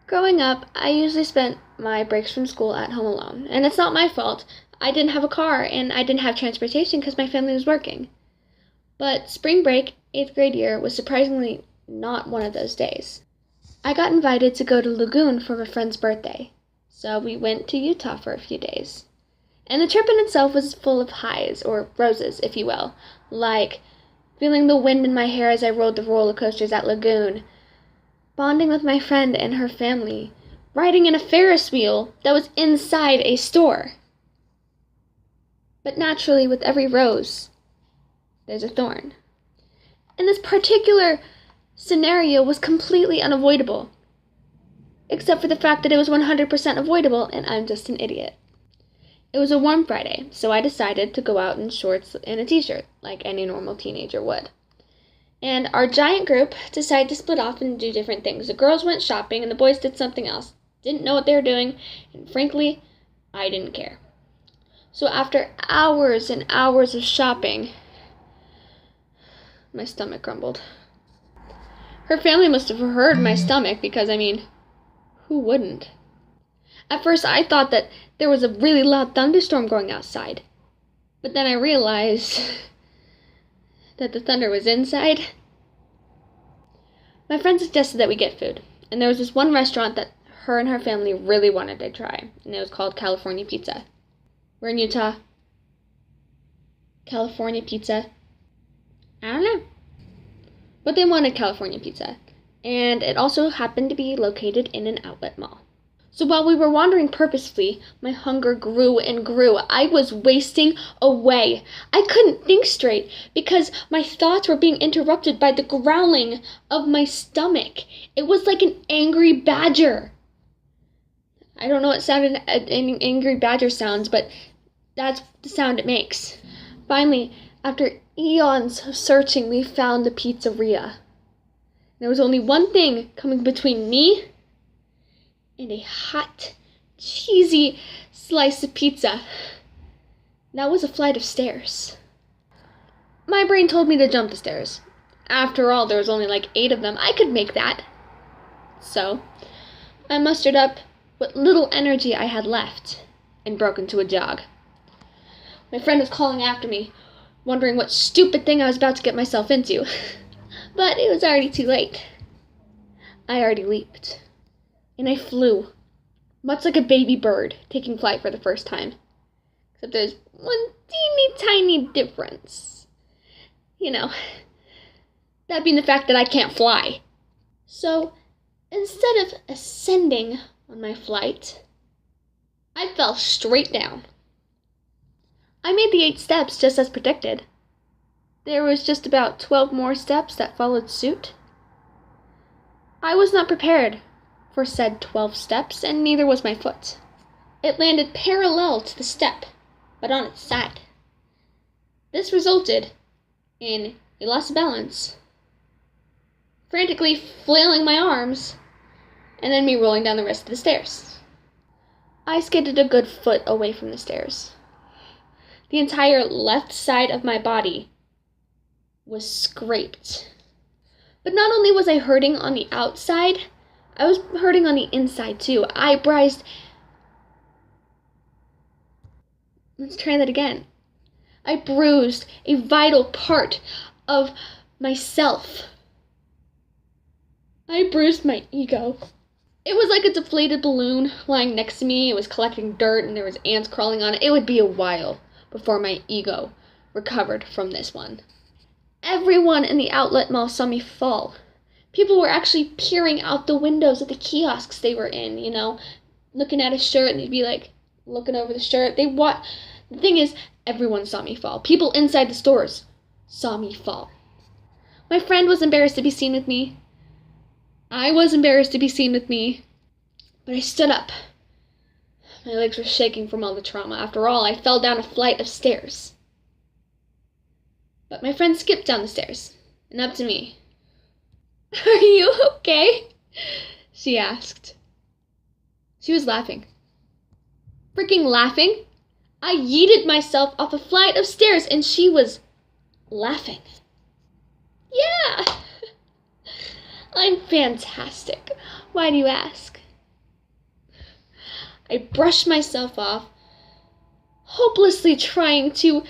Growing up, I usually spent my breaks from school at home alone, and it's not my fault. I didn't have a car and I didn't have transportation because my family was working. But spring break, 8th grade year, was surprisingly not one of those days. I got invited to go to Lagoon for a friend's birthday, so we went to Utah for a few days. And the trip in itself was full of highs, or roses, if you will, like feeling the wind in my hair as I rode the roller coasters at Lagoon, bonding with my friend and her family, riding in a Ferris wheel that was inside a store. But naturally, with every rose, there's a thorn. And this particular scenario was completely unavoidable, except for the fact that it was 100% avoidable and I'm just an idiot. It was a warm Friday, so I decided to go out in shorts and a t-shirt, like any normal teenager would. And our giant group decided to split off and do different things. The girls went shopping and the boys did something else. Didn't know what they were doing, and frankly, I didn't care. So after hours and hours of shopping, my stomach grumbled. Her family must have heard my stomach because, who wouldn't? At first I thought that there was a really loud thunderstorm going outside. But then I realized that the thunder was inside. My friend suggested that we get food, and there was this one restaurant that her and her family really wanted to try, and it was called California Pizza. We're in Utah. California Pizza. I don't know. But they wanted California Pizza, and it also happened to be located in an outlet mall. So while we were wandering purposefully, my hunger grew and grew. I was wasting away. I couldn't think straight because my thoughts were being interrupted by the growling of my stomach. It was like an angry badger. I don't know what sound an angry badger sounds, but that's the sound it makes. Finally, after eons of searching, we found the pizzeria. There was only one thing coming between me and a hot, cheesy slice of pizza. That was a flight of stairs. My brain told me to jump the stairs. After all, there was only like 8 of them. I could make that. So, I mustered up what little energy I had left and broke into a jog. My friend was calling after me, wondering what stupid thing I was about to get myself into. But it was already too late. I already leaped. And I flew, much like a baby bird taking flight for the first time. Except there's one teeny tiny difference. That being the fact that I can't fly. So, instead of ascending on my flight, I fell straight down. I made the 8 steps just as predicted. There was just about 12 more steps that followed suit. I was not prepared for said 12 steps, and neither was my foot. It landed parallel to the step, but on its side. This resulted in a loss of balance, frantically flailing my arms, and then me rolling down the rest of the stairs. I skidded a good foot away from the stairs. The entire left side of my body was scraped. But not only was I hurting on the outside, I was hurting on the inside too. Let's try that again. I bruised a vital part of myself. I bruised my ego. It was like a deflated balloon lying next to me. It was collecting dirt and there was ants crawling on it. It would be a while before my ego recovered from this one. Everyone in the outlet mall saw me fall. People were actually peering out the windows of the kiosks they were in, looking at a shirt, and they'd be like, looking over the shirt. The thing is, everyone saw me fall. People inside the stores saw me fall. My friend was embarrassed to be seen with me. I was embarrassed to be seen with me. But I stood up. My legs were shaking from all the trauma. After all, I fell down a flight of stairs. But my friend skipped down the stairs and up to me. "Are you okay?" she asked. She was laughing. Freaking laughing? I yeeted myself off a flight of stairs and she was laughing. Yeah! I'm fantastic. Why do you ask? I brushed myself off, hopelessly trying to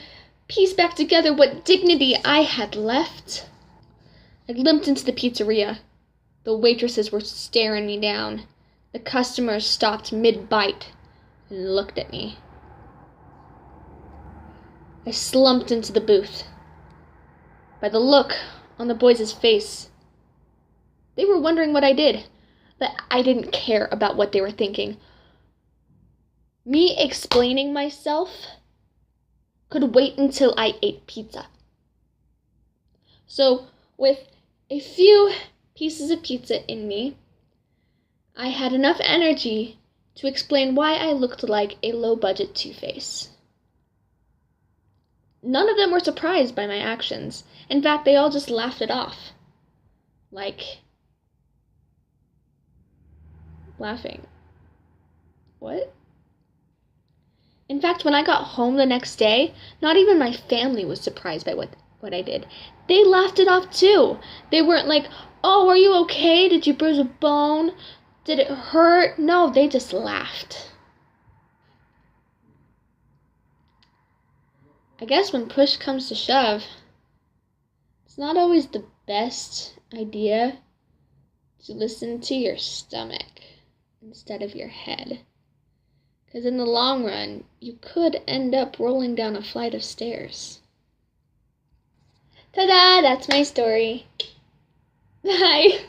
piece back together what dignity I had left. I limped into the pizzeria. The waitresses were staring me down. The customers stopped mid-bite and looked at me. I slumped into the booth. By the look on the boys' face, they were wondering what I did, but I didn't care about what they were thinking. Me explaining myself could wait until I ate pizza. So, with a few pieces of pizza in me, I had enough energy to explain why I looked like a low-budget Two-Face. None of them were surprised by my actions. In fact, they all just laughed it off. Like, laughing. What? In fact, when I got home the next day, not even my family was surprised by what I did. They laughed it off too. They weren't like, "Oh, are you okay? Did you bruise a bone? Did it hurt?" No, they just laughed. I guess when push comes to shove, it's not always the best idea to listen to your stomach instead of your head. Because in the long run, you could end up rolling down a flight of stairs. Ta-da! That's my story. Bye!